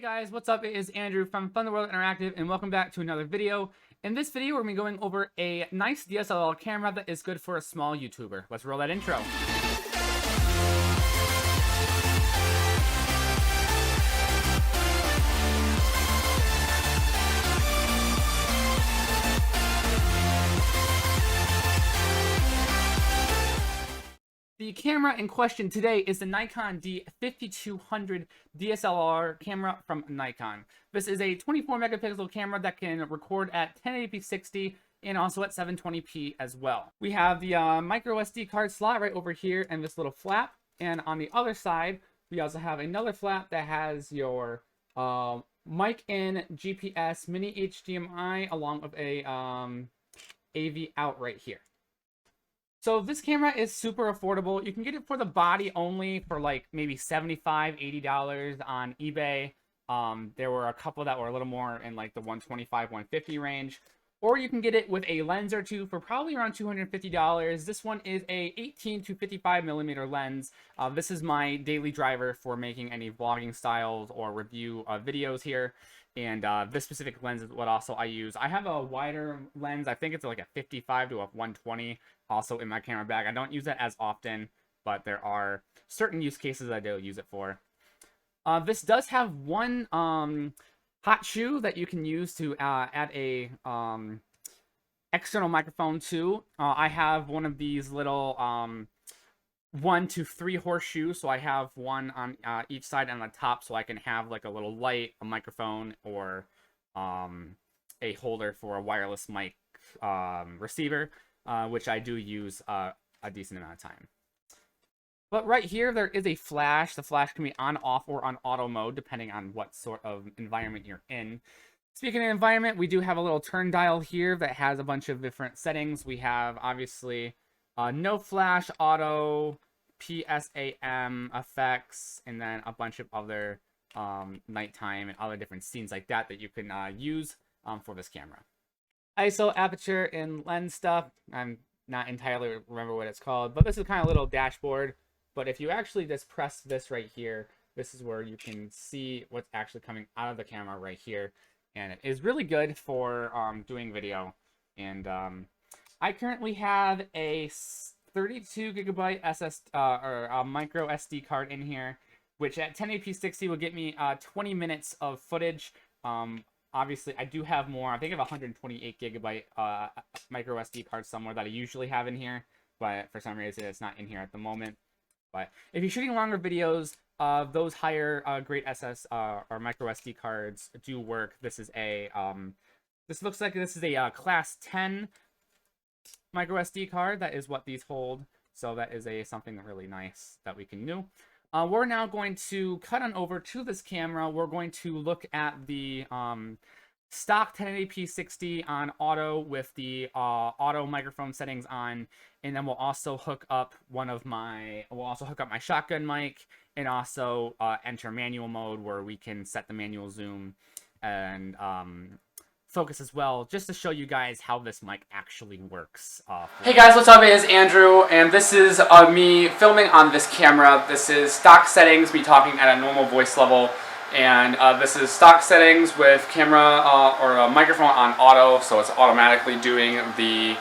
Guys, what's up? It is Andrew from Fun the World Interactive, and welcome back to another video. In this video, we're going to be going over a nice DSLR camera that is good for a small YouTuber. Let's roll that intro. The camera in question today is the Nikon D5200 DSLR camera from Nikon. This is a 24 megapixel camera that can record at 1080p 60 and also at 720p as well. We have the micro SD card slot right over here and this little flap. And on the other side, we also have another flap that has your mic in, GPS, mini HDMI, along with a AV out right here. So this camera is super affordable. You can get it for the body only for like maybe $75, $80 on eBay. There were a couple that were a little more in like the $125, $150 range. Or you can get it with a lens or two for probably around $250. This one is a 18 to 55 millimeter lens. This is my daily driver for making any vlogging styles or review videos here. And this specific lens is what also I use. I have a wider lens. I think it's like a 55 to a 120 also in my camera bag. I don't use it as often, but there are certain use cases I do use it for. This does have one hot shoe that you can use to add a external microphone to. I have one of these little 1 to 3 horseshoes, so I have one on each side and on the top, so I can have like a little light, a microphone, or a holder for a wireless mic receiver, which I do use a decent amount of time. But right here, there is a flash. The flash can be on, off, or on auto mode, depending on what sort of environment you're in. Speaking of environment, we do have a little turn dial here that has a bunch of different settings. We have, obviously, no flash, auto, PSAM effects, and then a bunch of other nighttime and other different scenes like that that you can use for this camera. ISO, aperture, and lens stuff. I'm not entirely remember what it's called, but this is kind of a little dashboard. But if you actually just press this right here, this is where you can see what's actually coming out of the camera right here. And it is really good for doing video. And I currently have a 32 gigabyte micro SD card in here, which at 1080p 60 will get me 20 minutes of footage. Obviously, I do have more. I think I have a 128 gigabyte micro SD card somewhere that I usually have in here, but for some reason it's not in here at the moment. But if you're shooting longer videos, those higher grade SS or micro SD cards do work. This is a this looks like this is a class 10 micro SD card. That is what these hold. So that is something really nice that we can do. We're now going to cut on over to this camera. We're going to look at the stock 1080p 60 on auto with the auto microphone settings on, and then we'll also hook up my shotgun mic and also enter manual mode where we can set the manual zoom and focus as well, just to show you guys how this mic actually works. Hey guys, what's up? It is Andrew, and this is me filming on this camera. This is stock settings, me talking at a normal voice level, and this is stock settings with camera or a microphone on auto, so it's automatically doing the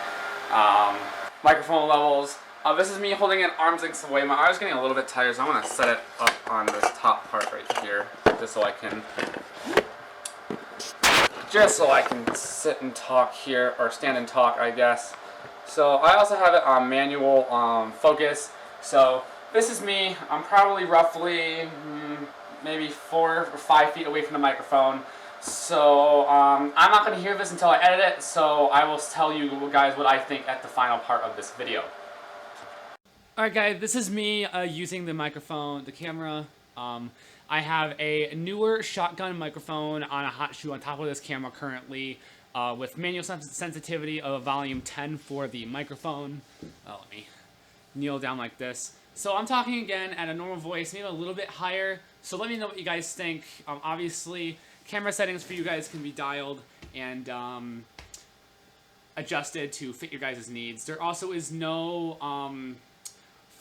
microphone levels. This is me holding it arm's length away. My arm's getting a little bit tired, so I'm going to set it up on this top part right here, just so I can sit and talk here, or stand and talk, I guess. So I also have it on manual focus. So this is me. I'm probably roughly maybe 4 or 5 feet away from the microphone. So I'm not going to hear this until I edit it, so I will tell you guys what I think at the final part of this video. Alright guys, this is me using the microphone, the camera. I have a newer shotgun microphone on a hot shoe on top of this camera currently, with manual sensitivity of volume 10 for the microphone. Let me kneel down like this. So I'm talking again at a normal voice, maybe a little bit higher. So let me know what you guys think. Obviously, camera settings for you guys can be dialed and adjusted to fit your guys' needs. There also is no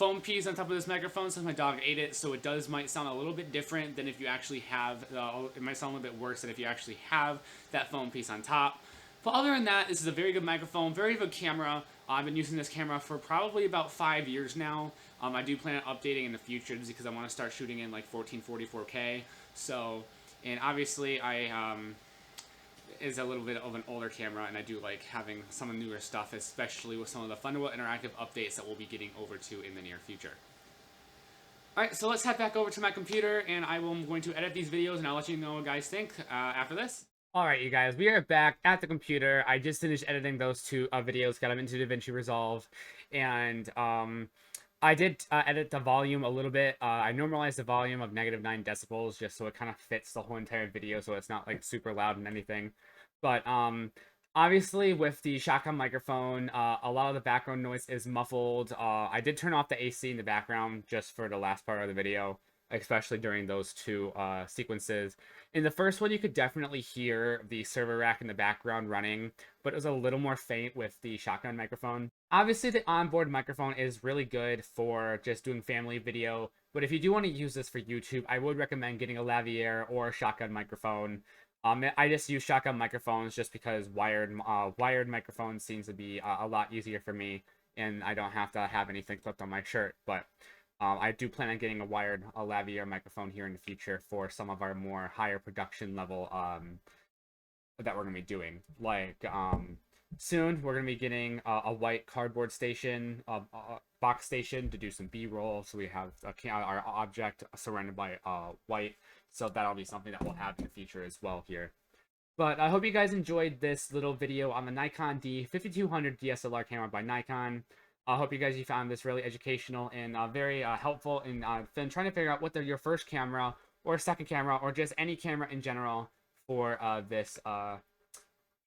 foam piece on top of this microphone since my dog ate it, so it might sound a little bit different than if you actually have, it might sound a little bit worse than if you actually have that foam piece on top. But other than that, this is a very good microphone, very good camera. I've been using this camera for probably about 5 years now. I do plan on updating in the future just because I want to start shooting in like 1444K. So, and obviously is a little bit of an older camera, and I do like having some of the newer stuff, especially with some of the Thunderbolt interactive updates that we'll be getting over to in the near future. Alright, so let's head back over to my computer, and I'm going to edit these videos, and I'll let you know what you guys think after this. Alright, you guys, we are back at the computer. I just finished editing those two videos, got them into DaVinci Resolve, and I did edit the volume a little bit. I normalized the volume of -9 decibels just so it kind of fits the whole entire video, so it's not like super loud and anything. But obviously with the Shogun microphone, a lot of the background noise is muffled. I did turn off the AC in the background just for the last part of the video, especially during those two sequences. In the first one, you could definitely hear the server rack in the background running, but it was a little more faint with the Shogun microphone. Obviously, the onboard microphone is really good for just doing family video, but if you do want to use this for YouTube, I would recommend getting a lavalier or a Shogun microphone. I just use Shogun microphones just because wired microphones seems to be a lot easier for me, and I don't have to have anything clipped on my shirt. But I do plan on getting a lavalier microphone here in the future for some of our more higher production level that we're gonna be doing. Like soon, we're gonna be getting a white cardboard station, box station to do some B-roll. So we have our object surrounded by white. So that'll be something that we'll have in the future as well here. But I hope you guys enjoyed this little video on the Nikon D5200 DSLR camera by Nikon. I hope you guys found this really educational and very helpful in trying to figure out what your first camera or second camera or just any camera in general for this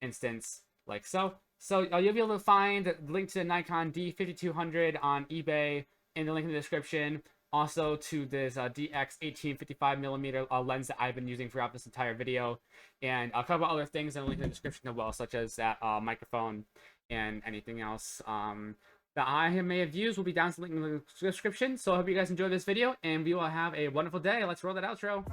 instance, like so. So you'll be able to find the link to the Nikon D5200 on eBay in the link in the description. Also to this DX 18-55mm lens that I've been using throughout this entire video, and a couple other things in the link in the description as well, such as that microphone and anything else that I may have used will be down to the link in the description. So I hope you guys enjoyed this video, and we will have a wonderful day. Let's roll that outro.